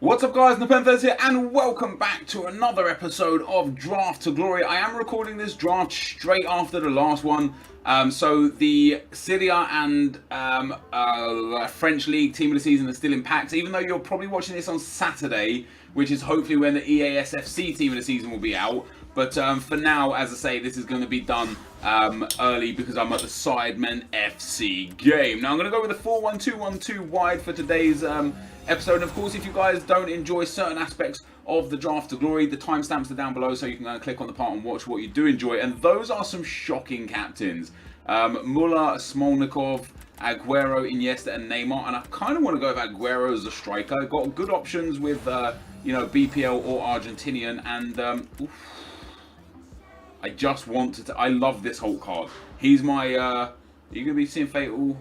What's up guys, NepentheZ here and welcome back to another episode of Draft to Glory. I am recording this draft straight after the last one. So the Serie A and French League Team of the Season are still in packs, even though you're probably watching this on Saturday, which is hopefully when the EASFC Team of the Season will be out. But for now, as I say, this is going to be done early because I'm at the Sidemen FC game. Now I'm going to go with a 4-1-2-1-2 wide for today's episode. And of course, if you guys don't enjoy certain aspects of the Draft to Glory, the timestamps are down below, so you can click on the part and watch what you do enjoy. And those are some shocking captains. Muller, Smolnikov, Aguero, Iniesta and Neymar. And I kind of want to go with Aguero as a striker. Got good options with, BPL or Argentinian. And, I just want to... I love this Hulk card. He's my... are you going to be seeing Fatal?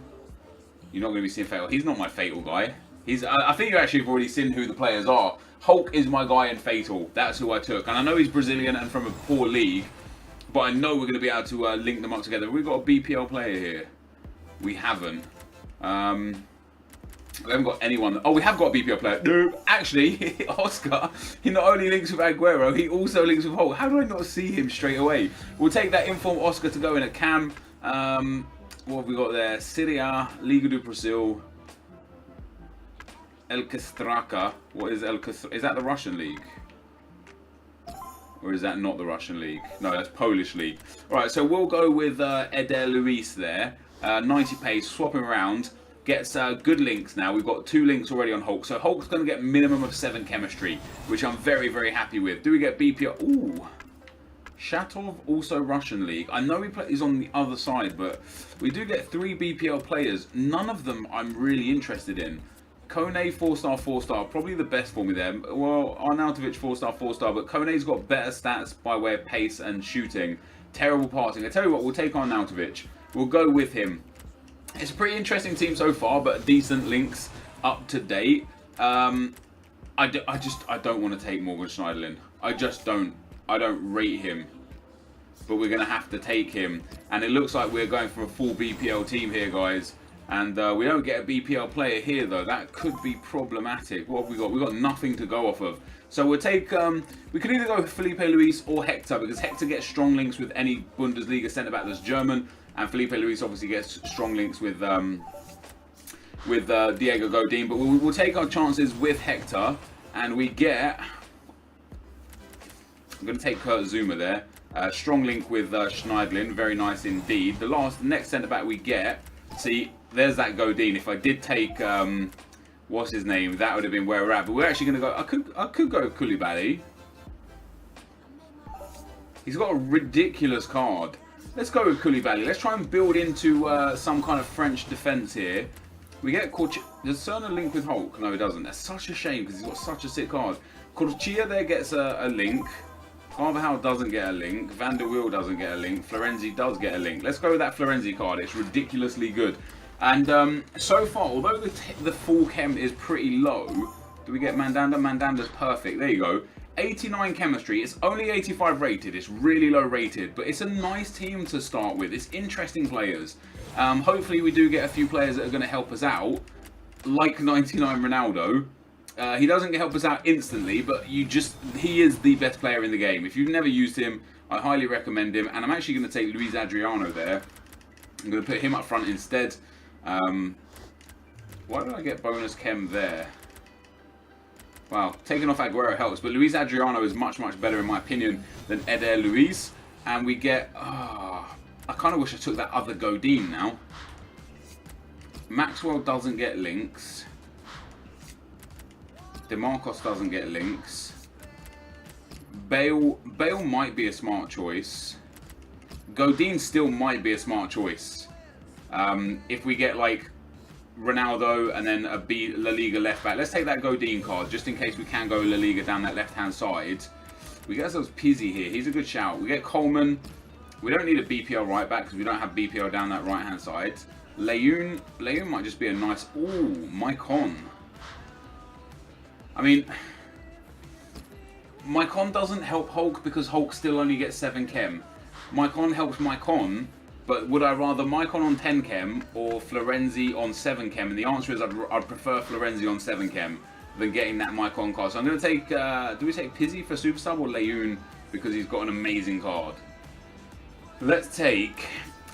You're not going to be seeing Fatal. He's not my Fatal guy. I think you actually have already seen who the players are. Hulk is my guy in Fatal. That's who I took. And I know he's Brazilian and from a poor league. But I know we're going to be able to link them up together. We've got a BPL player here. We haven't. We haven't got anyone. Oh, we have got a BPL player. No, actually, Oscar, he not only links with Aguero, he also links with Hulk. How do I not see him straight away? We'll take that inform Oscar to go in at Cam. What have we got there? Serie A, Liga do Brasil, El Castraca. What is El Castraca? Is that the Russian league? Or is that not the Russian league? No, that's Polish league. Alright, so we'll go with Eder Luis there. 90 pace, swap him around. Gets good links now. We've got 2 links already on Hulk. So Hulk's going to get minimum of 7 chemistry, which I'm very, very happy with. Do we get BPL? Ooh. Shatov, also Russian league. I know he's on the other side, but we do get 3 BPL players. None of them I'm really interested in. Kone, 4-star, 4-star. Probably the best for me there. Well, Arnautovic, 4-star, 4-star. But Kone's got better stats by way of pace and shooting. Terrible passing. I tell you what, we'll take Arnautovic. We'll go with him. It's a pretty interesting team so far, but decent links up to date. I don't want to take Morgan Schneiderlin. I just don't. I don't rate him. But we're going to have to take him. And it looks like we're going for a full BPL team here, guys. And we don't get a BPL player here, though. That could be problematic. What have we got? We've got nothing to go off of. So we'll take... we can either go with Felipe Luis or Hector, because Hector gets strong links with any Bundesliga centre-back that's German. And Felipe Luis obviously gets strong links with Diego Godin. But we'll take our chances with Hector. And we get... I'm going to take Kurt Zuma there. Strong link with Schneiderlin. Very nice indeed. The next centre-back we get... See, there's that Godin. If I did take... what's his name? That would have been where we're at. But we're actually going to go... I could go Koulibaly. He's got a ridiculous card. Let's go with Koulibaly. Let's try and build into some kind of French defence here. We get Corchia. Does Cerner link with Hulk? No, he doesn't. That's such a shame because he's got such a sick card. Corchia there gets a link. Carvajal doesn't get a link. Van der Wiel doesn't get a link. Florenzi does get a link. Let's go with that Florenzi card. It's ridiculously good. And so far, although the full chem is pretty low, do we get Mandanda? Mandanda's perfect. There you go. 89 chemistry. It's only 85 rated. It's really low rated, but it's a nice team to start with. It's interesting players. Hopefully we do get a few players that are going to help us out, like 99 Ronaldo. He doesn't help us out instantly, but he is the best player in the game. If you've never used him, I highly recommend him. And I'm actually going to take Luis Adriano there. I'm going to put him up front instead. Why did I get bonus chem there? Wow, taking off Aguero helps, but Luis Adriano is much, much better in my opinion than Eder Luis. And we get... I kind of wish I took that other Godin now. Maxwell doesn't get links. DeMarcos doesn't get links. Bale might be a smart choice. Godin still might be a smart choice. If we get like Ronaldo and then a La Liga left back. Let's take that Godin card just in case we can go La Liga down that left hand side. We get ourselves Pizzi here. He's a good shout. We get Coleman. We don't need a BPL right back because we don't have BPL down that right hand side. Leyoun might just be a nice... Ooh, Maicon. I mean, Maicon doesn't help Hulk because Hulk still only gets 7 chem. Maicon helps Maicon, but would I rather Maicon on 10 chem or Florenzi on 7 chem? And the answer is I'd prefer Florenzi on 7 chem. than getting that Mycon card. So I'm going to take, do we take NepentheZ for Super Sub or Leyoon because he's got an amazing card? Let's take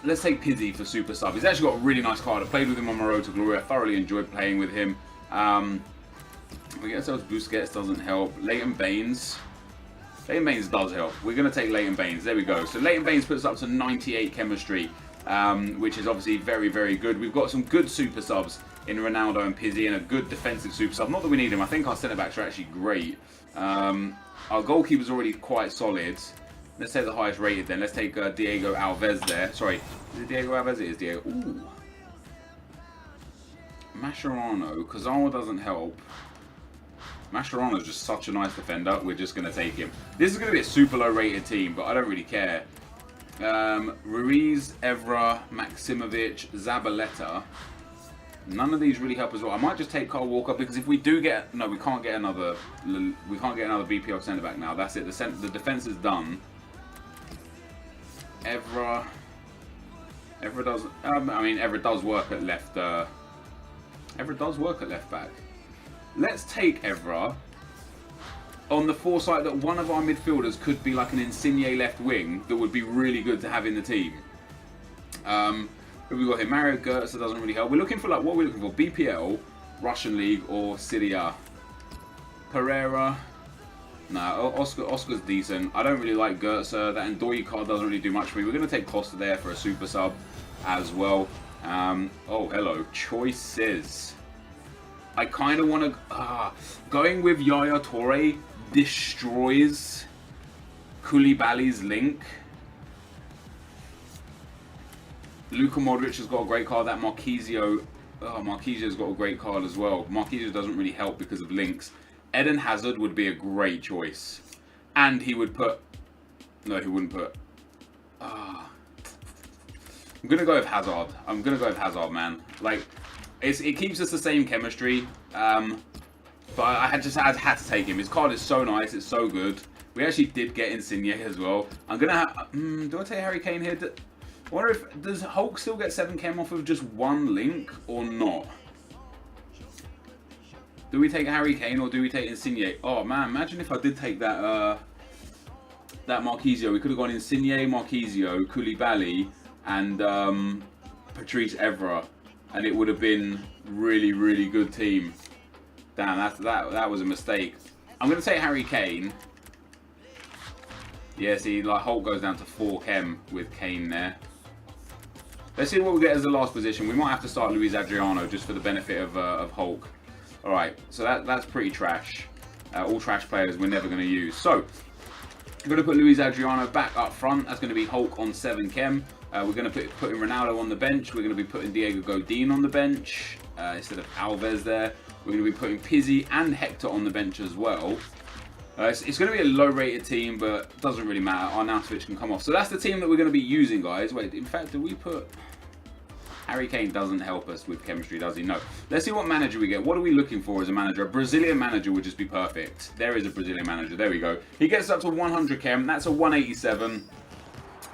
NepentheZ for Super Sub. He's actually got a really nice card. I played with him on my road to glory. I thoroughly enjoyed playing with him. We get ourselves Busquets, doesn't help. Leighton Baines. Leighton Baines does help. We're going to take Leighton Baines. There we go. So Leighton Baines puts up to 98 chemistry, which is obviously very, very good. We've got some good super subs in Ronaldo and NepentheZ and a good defensive super sub. Not that we need him. I think our centre-backs are actually great. Our goalkeeper's already quite solid. Let's take the highest rated then. Let's take Diego Alves there. Sorry, is it Diego Alves? It is Diego. Ooh. Mascherano. Kazawa doesn't help. Mascherano's just such a nice defender. We're just going to take him. This is going to be a super low rated team, but I don't really care. Ruiz, Evra, Maximovic, Zabaleta. None of these really help as well. I might just take Kyle Walker because if we do get... No, we can't get another... We can't get another BPL centre-back now. That's it. The defence is done. Evra does... I mean, Evra does work at left... Evra does work at left back. Let's take Evra on the foresight that one of our midfielders could be like an Insigne left wing that would be really good to have in the team. Who we got here? Mario Götze doesn't really help. We're looking for like, what are we looking for? BPL, Russian League, or Serie A? Pereira. No, Oscar's decent. I don't really like Götze. That Ndoye card doesn't really do much for me. We're going to take Costa there for a super sub as well. Oh, hello. Choices. I kind of want to... going with Yaya Toure destroys Koulibaly's link. Luka Modric has got a great card. That Marquisio... Marquisio's got a great card as well. Marquisio doesn't really help because of links. Eden Hazard would be a great choice. And he would put... No, he wouldn't put... I'm going to go with Hazard. I'm going to go with Hazard, man. Like... It keeps us the same chemistry, but I had to take him. His card is so nice, it's so good. We actually did get Insigne as well. I'm gonna have. Do I take Harry Kane here? I wonder if does Hulk still get 7 chem off of just one link or not? Do we take Harry Kane or do we take Insigne? Oh man, imagine if I did take that that Marquisio. We could have gone Insigne, Marquisio, Koulibaly, and Patrice Evra. And it would have been really, really good team. Damn, that was a mistake. I'm going to take Harry Kane. Yeah, see, like Hulk goes down to 4 chem with Kane there. Let's see what we get as the last position. We might have to start Luis Adriano just for the benefit of Hulk. All right, so that's pretty trash. All trash players we're never going to use. So, we're going to put Luis Adriano back up front. That's going to be Hulk on 7 chem. We're going to be putting Ronaldo on the bench. We're going to be putting Diego Godin on the bench instead of Alves there. We're going to be putting NepentheZ and Hector on the bench as well. It's going to be a low-rated team, but it doesn't really matter. Arnautovic can come off. So that's the team that we're going to be using, guys. Wait, in fact, do we put... Harry Kane doesn't help us with chemistry, does he? No. Let's see what manager we get. What are we looking for as a manager? A Brazilian manager would just be perfect. There is a Brazilian manager. There we go. He gets up to 100 chem. That's a 187.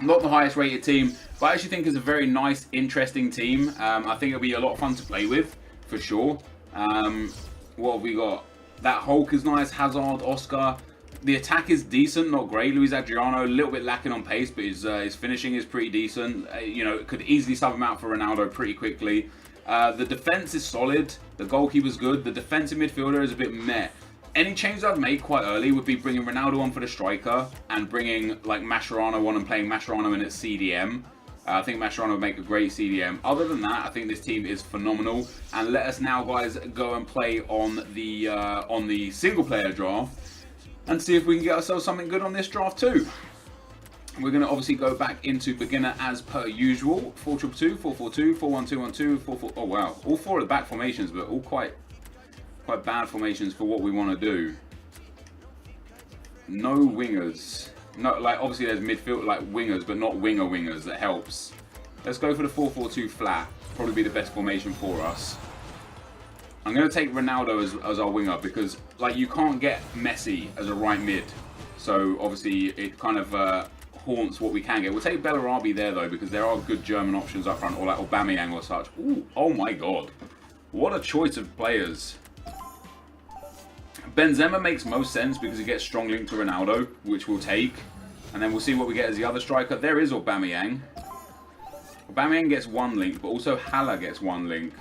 Not the highest rated team, but I actually think it's a very nice, interesting team. I think it'll be a lot of fun to play with, for sure. What have we got? That Hulk is nice, Hazard, Oscar. The attack is decent, not great. Luis Adriano, a little bit lacking on pace, but his finishing is pretty decent. You know, could easily sub him out for Ronaldo pretty quickly. The defense is solid. The goalkeeper's good. The defensive midfielder is a bit meh. Any change I'd make quite early would be bringing Ronaldo on for the striker and bringing like Mascherano on and playing Mascherano in at CDM. I think Mascherano would make a great CDM. Other than that, I think this team is phenomenal. And let us now, guys, go and play on the single player draft and see if we can get ourselves something good on this draft too. We're going to obviously go back into beginner as per usual. 4-2-2, 4-4-2, 4-1-2-1-2, 4-4. Oh wow, all 4 of the back formations, but all quite bad formations for what we want to do. No wingers. No, like obviously there's midfield like wingers, but not wingers. That helps. Let's go for the 4-4-2 flat. Probably be the best formation for us. I'm going to take Ronaldo as our winger because like you can't get Messi as a right mid. So obviously it kind of haunts what we can get. We'll take Bellarabi there though because there are good German options up front, or like Aubameyang or such. Ooh, oh my god. What a choice of players. Benzema makes most sense because he gets strong link to Ronaldo, which we'll take. And then we'll see what we get as the other striker. There is Aubameyang. Aubameyang gets 1 link, but also Hala gets 1 link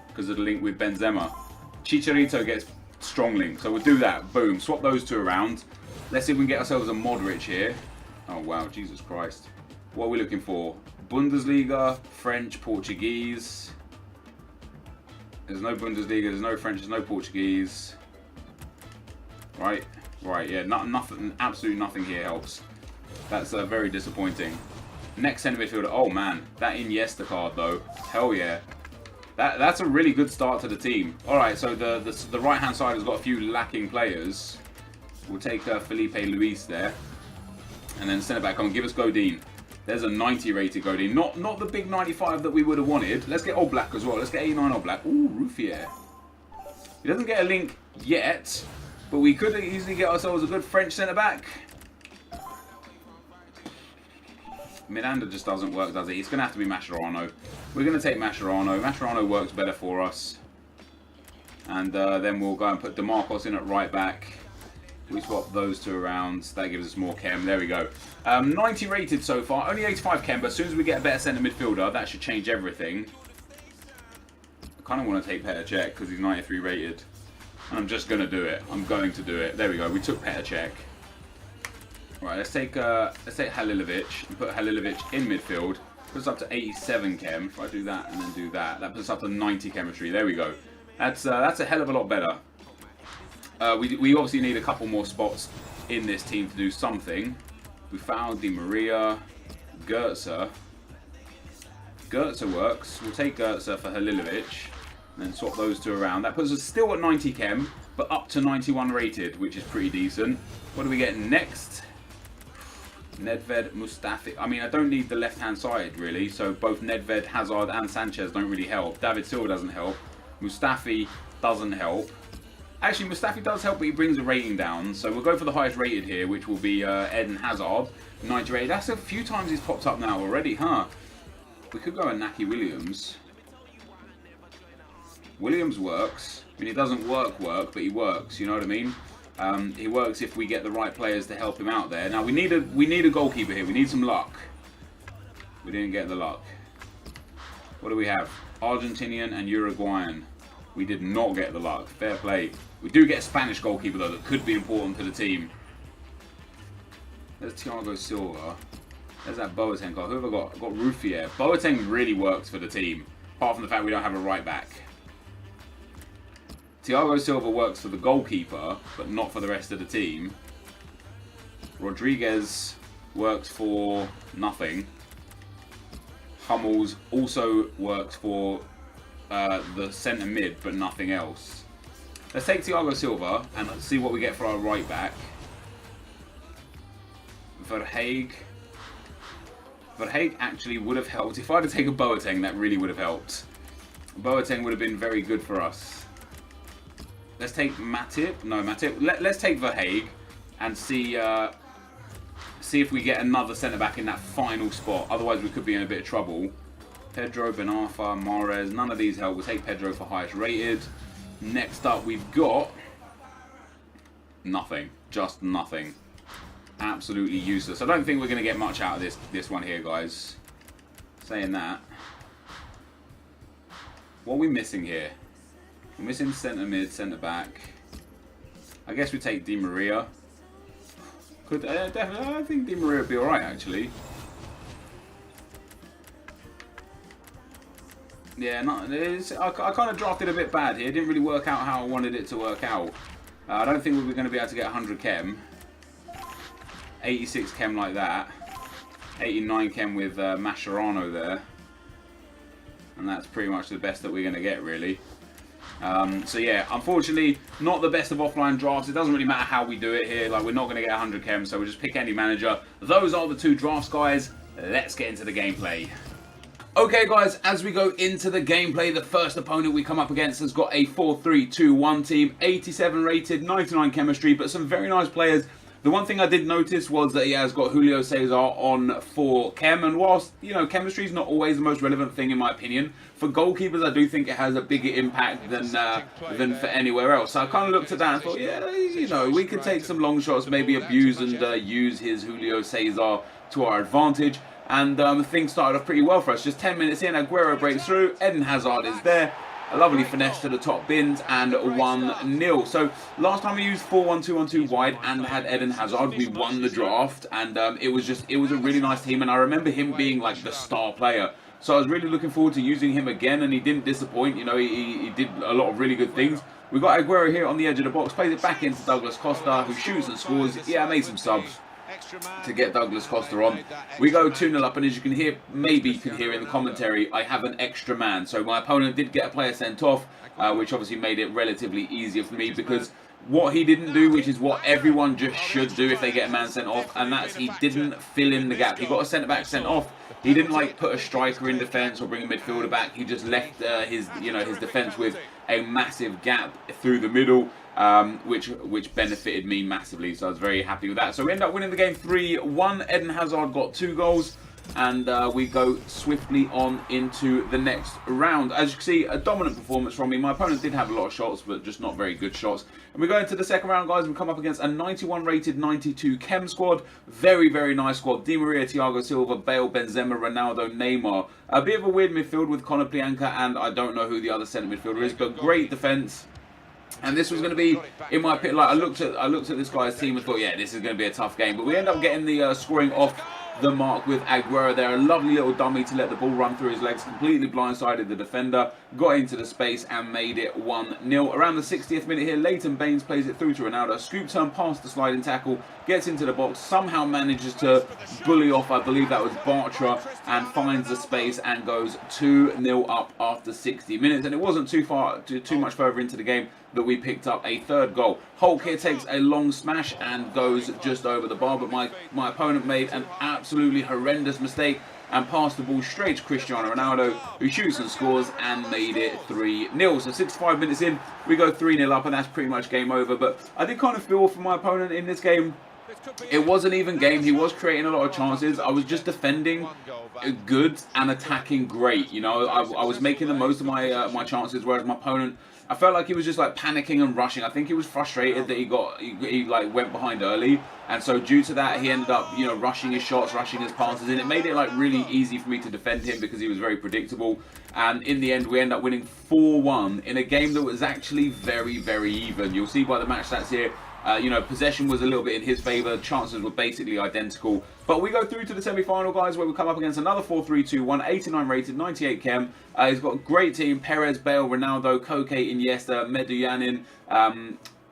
because of the link with Benzema. Chicharito gets strong link, so we'll do that. Boom. Swap those 2 around. Let's see if we can get ourselves a Modric here. Oh, wow. Jesus Christ. What are we looking for? Bundesliga, French, Portuguese. There's no Bundesliga, there's no French, there's no Portuguese. Right? Right, yeah. Nothing, absolutely nothing here helps. That's very disappointing. Next centre midfielder. Oh, man. That Iniesta card, though. Hell yeah. That's a really good start to the team. Alright, so the right-hand side has got a few lacking players. We'll take Felipe Luis there. And then send it back on. Give us Godin. There's a 90 rated Godin. Not the big 95 that we would have wanted. Let's get Oblak as well. Let's get 89 Oblak. Ooh, Ruffier. He doesn't get a link yet. But we could easily get ourselves a good French centre-back. Miranda just doesn't work, does it? It's going to have to be Mascherano. We're going to take Mascherano. Mascherano works better for us. And then we'll go and put DeMarcos in at right back. We swap those 2 around. That gives us more chem. There we go. 90 rated so far. Only 85 chem, but as soon as we get a better centre midfielder, that should change everything. I kind of want to take Petr Cech because he's 93 rated. And I'm just going to do it. I'm going to do it. There we go. We took Petr Cech. Right, let's take Halilovic and put Halilovic in midfield. Puts us up to 87 chem. If I do that and then do that, that puts us up to 90 chemistry. There we go. That's a hell of a lot better. We obviously need a couple more spots in this team to do something. We found Di Maria, Goetze. Goetze works. We'll take Goetze for Halilovic and then swap those 2 around. That puts us still at 90 chem, but up to 91 rated, which is pretty decent. What do we get next? Nedved, Mustafi. I mean, I don't need the left-hand side, really. So both Nedved, Hazard, and Sanchez don't really help. David Silva doesn't help. Mustafi doesn't help. Actually, Mustafi does help, but he brings the rating down. So we'll go for the highest rated here, which will be Eden Hazard, 90 rated. That's a few times he's popped up now already, huh? We could go with Naki Williams. Williams works. I mean, he doesn't work, but he works. You know what I mean? He works if we get the right players to help him out there. Now we need a goalkeeper here. We need some luck. We didn't get the luck. What do we have? Argentinian and Uruguayan. We did not get the luck. Fair play. We do get a Spanish goalkeeper though that could be important to the team. There's Thiago Silva. There's that Boateng card. Who have I got? I've got Ruffier. Boateng really works for the team. Apart from the fact we don't have a right back. Thiago Silva works for the goalkeeper, but not for the rest of the team. Rodriguez works for nothing. Hummels also works for the centre mid, but nothing else. Let's take Thiago Silva and let's see what we get for our right back. Verhaeg. Verhaeg actually would have helped. If I had to take a Boateng, that really would have helped. Boateng would have been very good for us. Let's take Matip. No, Matip. Let's take Verhaeg and see if we get another centre-back in that final spot. Otherwise, we could be in a bit of trouble. Pedro, Benafa, Mahrez. None of these help. We'll take Pedro for highest rated. Next up, we've got nothing. Just nothing. Absolutely useless. I don't think we're going to get much out of this one here, guys. Saying that. What are we missing here? We're missing centre mid, centre back. I guess we take Di Maria. Could definitely. I think Di Maria would be all right actually. Yeah, I kind of drafted a bit bad here. It didn't really work out how I wanted it to work out. I don't think we were going to be able to get 100 chem. 86 chem like that. 89 chem with Mascherano there. And that's pretty much the best that we're going to get, really. So yeah, unfortunately, not the best of offline drafts. It doesn't really matter how we do it here. Like, we're not going to get 100 chem, so we'll just pick any manager. Those are the 2 drafts, guys. Let's get into the gameplay. Okay, guys, as we go into the gameplay, the first opponent we come up against has got a 4-3-2-1 team, 87 rated, 99 chemistry, but some very nice players The one thing I did notice was that he has got Julio Cesar on for chem, and whilst, you know, chemistry is not always the most relevant thing in my opinion, for goalkeepers I do think it has a bigger impact than for anywhere else. So I kind of looked at that and thought, yeah, you know, we could take some long shots, maybe abuse and use his Julio Cesar to our advantage. And things started off pretty well for us. Just 10 minutes in, Aguero breaks through, Eden Hazard is there. A lovely finesse to the top bins and 1-0. So last time we used 4-1-2-1-2 wide and had Eden Hazard, we won the draft, and it was a really nice team, and I remember him being like the star player. So I was really looking forward to using him again, and he didn't disappoint. You know, he did a lot of really good things. We got Aguero here on the edge of the box, plays it back into Douglas Costa, who shoots and scores. Yeah, I made some subs to get Douglas Costa on. We go 2-0 up, and as you can hear, maybe you can hear in the commentary, I have an extra man. So my opponent did get a player sent off, which obviously made it relatively easier for me, because what he didn't do, which is what everyone just should do if they get a man sent off, and that's he didn't fill in the gap. He got a centre-back sent off. He didn't like put a striker in defence or bring a midfielder back. He just left his defence with a massive gap through the middle, which benefited me massively. So I was very happy with that. So we end up winning the game 3-1. Eden Hazard got 2 goals. And we go swiftly on into the next round. As you can see, a dominant performance from me. My opponent did have a lot of shots, but just not very good shots. And we go into the second round, guys. We come up against a 91 rated 92 chem squad. Very, very nice squad. Di Maria, Thiago Silva, Bale, Benzema, Ronaldo, Neymar. A bit of a weird midfield with Conor Plianka, and I don't know who the other centre midfielder is, but great defence. And this was going to be, in my opinion, like I looked at this guy's team and thought, yeah, this is going to be a tough game. But we end up getting the scoring off the mark with Aguero there. A lovely little dummy to let the ball run through his legs. Completely blindsided the defender. Got into the space and made it 1-0. Around the 60th minute here, Leighton Baines plays it through to Ronaldo. Scoop turn past the sliding tackle. Gets into the box. Somehow manages to bully off, I believe that was Bartra. And finds the space and goes 2-0 up after 60 minutes. And it wasn't too much further into the game that we picked up a third goal. Hulk here takes a long smash and goes just over the bar, but my opponent made an absolutely horrendous mistake and passed the ball straight to Cristiano Ronaldo, who shoots and scores and made it 3-0. So 65 minutes in, we go 3-0 up, and that's pretty much game over. But I did kind of feel for my opponent in this game. It was an even game. He was creating a lot of chances. I was just defending good and attacking great. You know, I was making the most of my chances, whereas my opponent, I felt like he was just like panicking and rushing. I think he was frustrated that he like went behind early, and so due to that he ended up, you know, rushing his shots, rushing his passes, and it made it like really easy for me to defend him because he was very predictable. And in the end we end up winning 4-1 in a game that was actually very, very even. You'll see by the match stats here. You know, possession was a little bit in his favour. Chances were basically identical. But we go through to the semi-final, guys, where we come up against another 4-3-2-1, 89 rated, 98 chem. He's got a great team. Perez, Bale, Ronaldo, Koke, Iniesta, Medellin,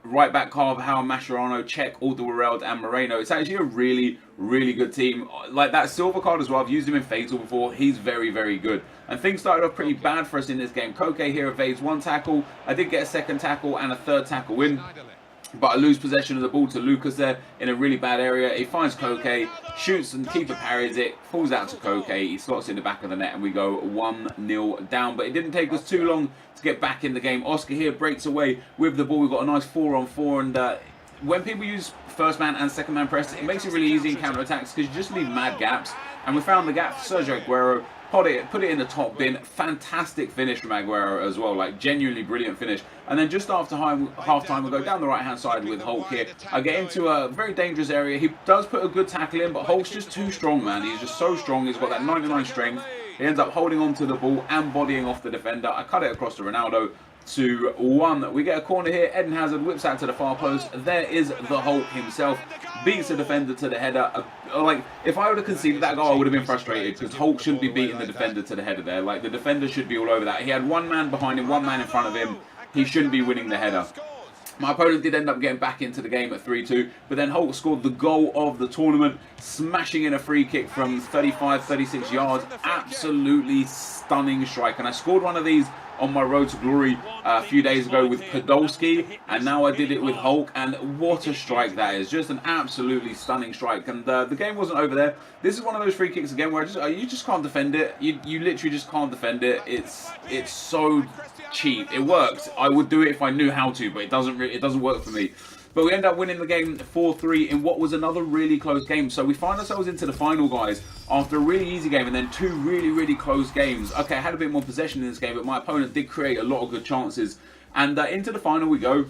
right back Carvajal, Mascherano, Cech, Alderweireld, and Moreno. It's actually a really, really good team. Like that silver card as well. I've used him in Fatal before. He's very, very good. And things started off pretty bad for us in this game. Koke here evades 1 tackle. I did get a 2nd tackle and a 3rd tackle win. But I lose possession of the ball to Lucas there in a really bad area. He finds Koke, shoots and keeper parries it, falls out to Koke. He slots in the back of the net and we go 1-0 down. But it didn't take us too long to get back in the game. Oscar here breaks away with the ball. We've got a nice 4-on-4, and when people use first man and second man press, it makes it really easy in counter attacks because you just leave mad gaps. And we found the gap. Sergio Aguero put it in the top bin. Fantastic finish from Aguero as well, like genuinely brilliant finish. And then just after half time, we go down the right hand side with Hulk here. I get into a very dangerous area. He does put a good tackle in, but Hulk's just too strong, man. He's just so strong. He's got that 99 strength. He ends up holding on to the ball and bodying off the defender. I cut it across to Ronaldo. 2-1. We get a corner here. Eden Hazard whips out to the far post. There is the Hulk himself. Beats the defender to the header. Like, if I would have conceded that goal, I would have been frustrated because Hulk shouldn't be beating the defender to the header there. Like, the defender should be all over that. He had 1 man behind him, 1 man in front of him. He shouldn't be winning the header. My opponent did end up getting back into the game at 3-2, but then Hulk scored the goal of the tournament, smashing in a free kick from 35, 36 yards. Absolutely stunning strike. And I scored one of these on my road to glory a few days ago with Podolski, and now I did it with Hulk, and what a strike that is. Just an absolutely stunning strike. And the game wasn't over there. This is one of those free kicks again where you just can't defend it. You literally just can't defend it. It's so cheap. It works. I would do it if I knew how to, but it doesn't work for me. But we end up winning the game 4-3 in what was another really close game. So we find ourselves into the final, guys, after a really easy game and then two really close games. Okay, I had a bit more possession in this game, but my opponent did create a lot of good chances. And into the final we go.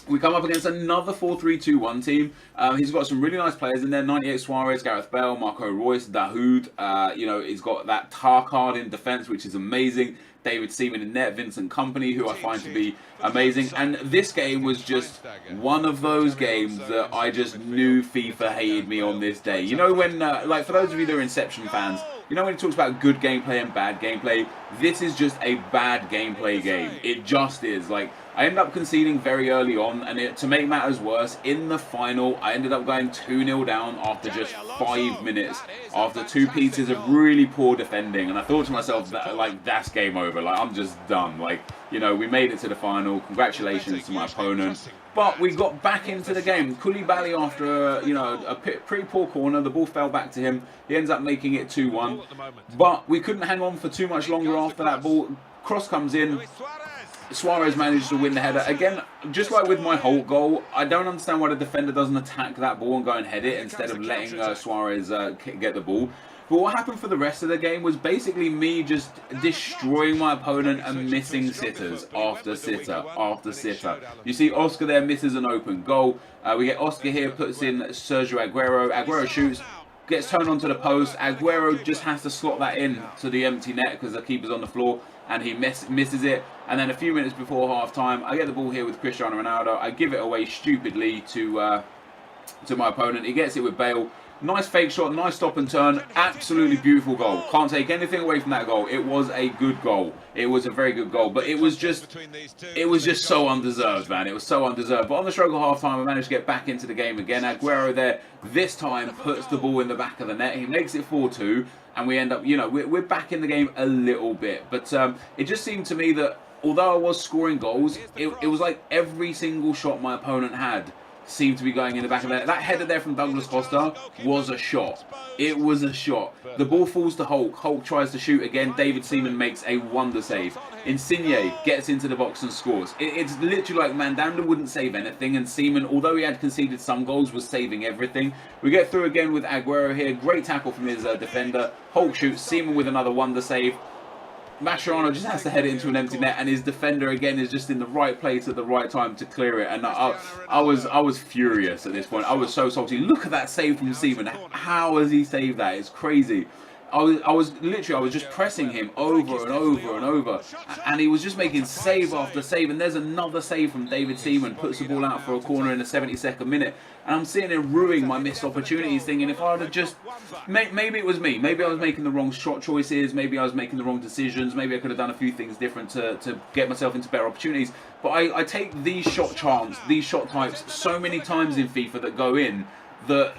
We come up against another 4-3-2-1 team. He's got some really nice players in there. 98 Suarez, Gareth Bale, Marco Reus, Dahoud. You know, he's got that tar card in defence, which is amazing. David Seaman in net, Vincent Kompany, who I find to be amazing. And this game was just one of those games that I just knew FIFA hated me on this day. You know when, like for those of you that are Inception fans, you know when he talks about good gameplay and bad gameplay? This is just a bad gameplay game. It just is. Like, I ended up conceding very early on, and to make matters worse, in the final, I ended up going 2-0 down after just 5 minutes, after 2 pieces of really poor defending, and I thought to myself, that, like, that's game over, like, I'm just done. Like, you know, we made it to the final, congratulations to my opponent, but we got back into the game. Koulibaly, after a pretty poor corner, the ball fell back to him, he ends up making it 2-1, but we couldn't hang on for too much longer after that ball. Cross comes in, Suarez managed to win the header. Again, just like with my Holt goal, I don't understand why the defender doesn't attack that ball and go and head it instead of letting Suarez get the ball. But what happened for the rest of the game was basically me just destroying my opponent and missing sitters after sitter after sitter. You see Oscar there misses an open goal. We get Oscar here, puts in Sergio Aguero. Aguero shoots, gets turned onto the post. Aguero just has to slot that in to the empty net because the keeper's on the floor, and he misses it. And then a few minutes before half time, I get the ball here with Cristiano Ronaldo. I give it away stupidly to my opponent. He gets it with Bale. Nice fake shot, nice stop and turn. Absolutely beautiful goal. Can't take anything away from that goal. It was a good goal. It was a very good goal. But it was just so undeserved, man. It was so undeserved. But on the stroke of half time, I managed to get back into the game again. Aguero there, this time, puts the ball in the back of the net. He makes it 4-2. And we end up, you know, we're back in the game a little bit. But it just seemed to me that although I was scoring goals, it was like every single shot my opponent had seemed to be going in the back of the net. That header there from Douglas Costa was a shot. It was a shot. The ball falls to Hulk. Hulk tries to shoot again. David Seaman makes a wonder save. Insigne gets into the box and scores. It's literally like Mandanda wouldn't save anything, and Seaman, although he had conceded some goals, was saving everything. We get through again with Aguero here. Great tackle from his defender. Hulk shoots. Seaman with another wonder save. Mascherano just has to head it into an empty net, and his defender again is just in the right place at the right time to clear it. And I was furious at this point. I was so salty. Look at that save from Seaman. How has he saved that? It's crazy. I was just pressing him over and over and over, and he was just making save after save. And there's another save from David Seaman, puts the ball out for a corner in the 72nd minute, and I'm sitting there ruining my missed opportunities, thinking if I would have just, maybe it was me, maybe I was making the wrong shot choices, maybe I was making the wrong decisions, maybe I could have done a few things different to get myself into better opportunities. But I take these shot chance, these shot types so many times in FIFA that go in, that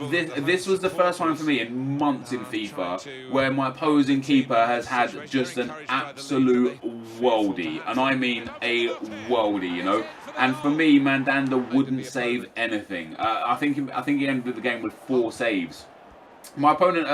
this was the first time for me in months in FIFA where my opposing keeper has had just an absolute worldie, and I mean a worldie, you know. And for me, Mandanda wouldn't save anything. I think he ended the game with 4 saves. My opponent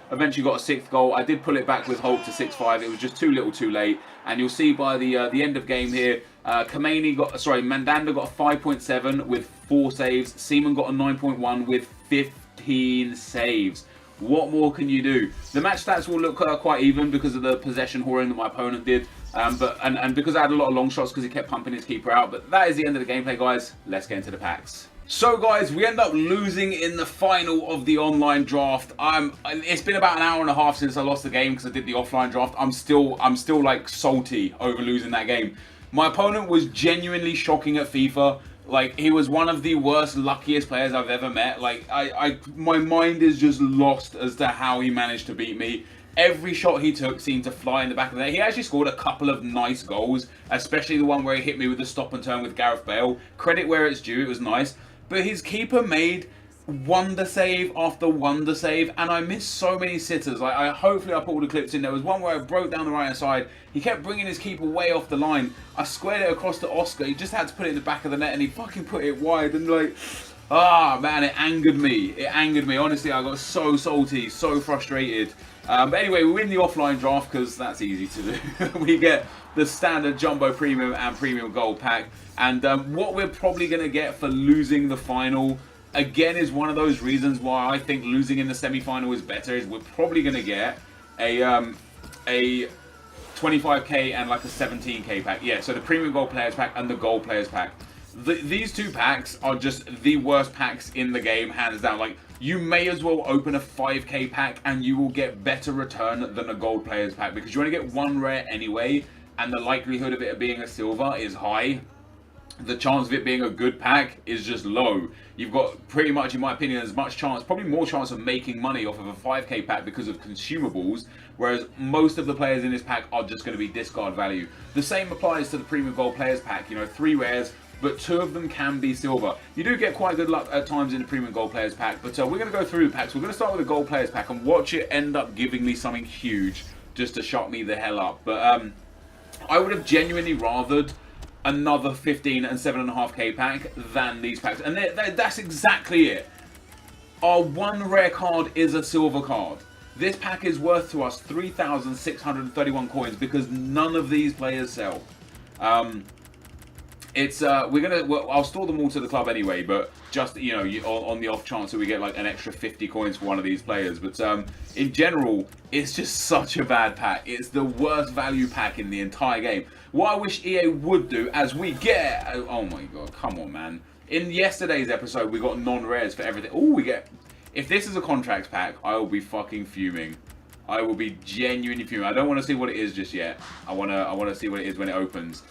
eventually got a 6th goal. I did pull it back with Holt to 6-5. It was just too little, too late. And you'll see by the end of game here, Mandanda got a 5.7 with 4 saves. Seaman got a 9.1 with 15 saves. What more can you do? The match stats will look quite even because of the possession whoring that my opponent did, and because I had a lot of long shots because he kept pumping his keeper out. But that is the end of the gameplay, guys. Let's get into the packs. So guys, we end up losing in the final of the online draft. It's been about an hour and a half since I lost the game because I did the offline draft. I'm still like salty over losing that game. My opponent was genuinely shocking at FIFA. Like, he was one of the worst, luckiest players I've ever met. Like, my mind is just lost as to how he managed to beat me. Every shot he took seemed to fly in the back of the net. He actually scored a couple of nice goals, especially the one where he hit me with the stop and turn with Gareth Bale. Credit where it's due, it was nice. But his keeper made wonder save after wonder save, and I missed so many sitters. Hopefully I put all the clips in. There was one where I broke down the right hand side. He kept bringing his keeper way off the line. I squared it across to Oscar. He just had to put it in the back of the net, and he fucking put it wide. And like, Ah, man, it angered me. It angered me. Honestly, I got so salty, so frustrated. But anyway, we win the offline draft because that's easy to do. We get the standard Jumbo Premium and Premium Gold pack. And what we're probably going to get for losing the final, again, is one of those reasons why I think losing in the semi-final is better, is we're probably going to get a 25k and like a 17k pack. Yeah, so the Premium Gold Players pack and the Gold Players pack. These two packs are just the worst packs in the game, hands down. Like, you may as well open a 5k pack and you will get better return than a Gold Players pack, because you only get one rare anyway, and the likelihood of it being a silver is high. The chance of it being a good pack is just low. You've got pretty much, in my opinion, as much chance, probably more chance of making money off of a 5k pack because of consumables, whereas most of the players in this pack are just going to be discard value. The same applies to the Premium Gold Players pack. You know, 3 rares, but 2 of them can be silver. You do get quite good luck at times in the Premium Gold Players pack, but we're going to go through the packs. We're going to start with the Gold Players pack and watch it end up giving me something huge just to shut me the hell up. But I would have genuinely rathered another 15 and 7.5k pack than these packs, and that's exactly it. Our one rare card is a silver card. This pack is worth to us 3,631 coins because none of these players sell. I'll store them all to the club anyway, but just, you know, on the off chance that we get like an extra 50 coins for one of these players. But in general, it's just such a bad pack. It's the worst value pack in the entire game. What I wish EA would do, as we get, oh my god, come on, man. In yesterday's episode, we got non-rares for everything. Oh, we get, if this is a contracts pack, I will be fucking fuming. I will be genuinely fuming. I don't want to see what it is just yet. I want to see what it is when it opens.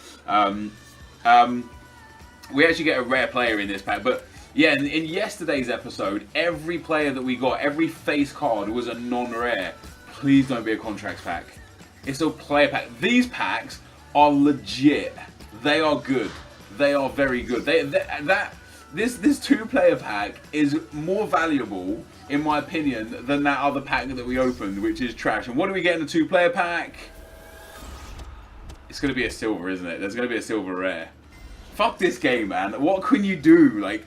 We actually get a rare player in this pack, but yeah, in yesterday's episode, every player that we got, every face card was a non-rare. Please don't be a contracts pack. It's a player pack. These packs are legit. They are good. They are very good. This 2-player pack is more valuable, in my opinion, than that other pack that we opened, which is trash. And what do we get in the 2-player pack? It's going to be a silver, isn't it? There's going to be a silver rare. Fuck this game, man. What can you do? Like,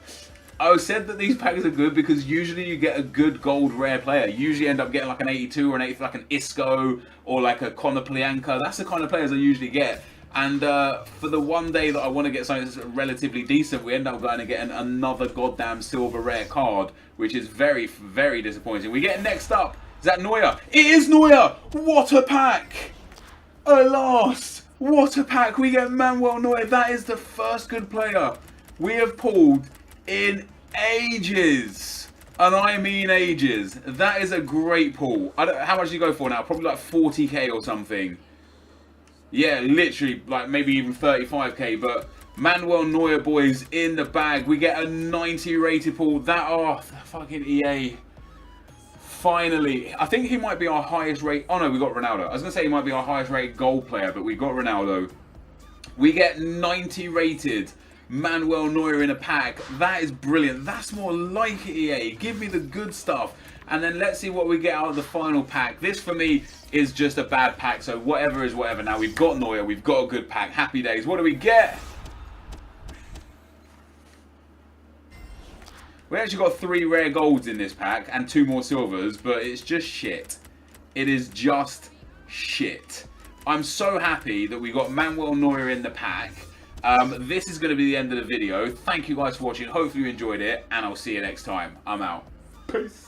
I said that these packs are good because usually you get a good gold rare player. You usually end up getting like an 82 or an 80, like an Isco or like a Konoplyanka. That's the kind of players I usually get. And for the one day that I want to get something that's relatively decent, we end up going and getting another goddamn silver rare card, which is very, very disappointing. We get next up. Is that Neuer? It is Neuer! What a pack! Alas! What a pack! We get Manuel Neuer. That is the first good player we have pulled in ages. And I mean ages. That is a great pull. How much do you go for now? Probably like 40k or something. Yeah, literally, like maybe even 35k. But Manuel Neuer, boys, in the bag. We get a 90 rated pull. Fucking EA. Finally, I think he might be our highest rate. Oh no, we got Ronaldo. I was going to say he might be our highest rated gold player, but we got Ronaldo. We get 90 rated Manuel Neuer in a pack. That is brilliant. That's more like EA. Give me the good stuff. And then let's see what we get out of the final pack. This for me is just a bad pack, so whatever is whatever. Now we've got Neuer, we've got a good pack. Happy days. What do we get? We actually got 3 rare golds in this pack and 2 more silvers, but it's just shit. It is just shit. I'm so happy that we got Manuel Neuer in the pack. This is going to be the end of the video. Thank you guys for watching. Hopefully you enjoyed it, and I'll see you next time. I'm out. Peace.